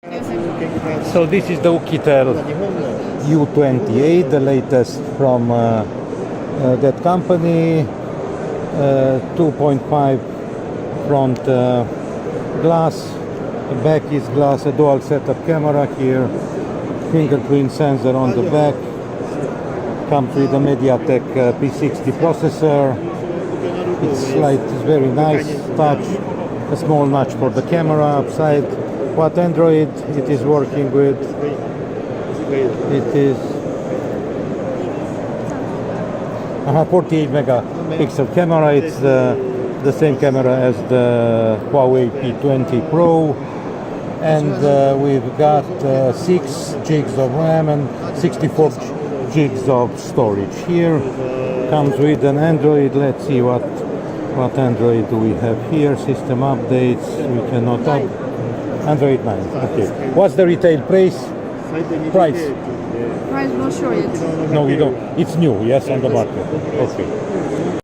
So this is the Oukitel U28, the latest from that company. 2.5 front glass, the back is glass, a dual setup camera here, fingerprint sensor on the back, comes with a Mediatek P60 processor. It's very nice touch, a small notch for the camera upside. What Android it is working with? It is 48 megapixel camera. It's the same camera as the Huawei P20 Pro, and we've got 6 gigs of RAM and 64 gigs of storage. Here comes with an Android. Let's see what Android do we have here. System updates. We cannot Android 9. Okay. What's the retail price? Price Price not sure yet. No, we don't. It's new, yes, on the market. Okay.